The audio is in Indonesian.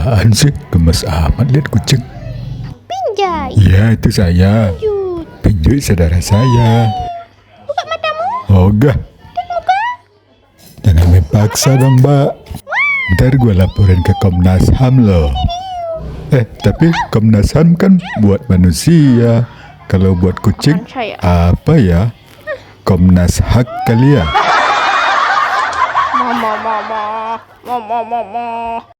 Apaan sih? Gemes amat lihat kucing. Pinjai. Ya, itu saya. Lanjut. Pinjui saudara saya. Buka matamu. Ogah. Jangan dipaksa dong, Mbak. Ntar gue laporin ke Komnas HAM loh. Tapi Komnas HAM kan buat manusia. Kalau buat kucing, Akan saya. apa ya? Komnas HAK kali ya? Mama.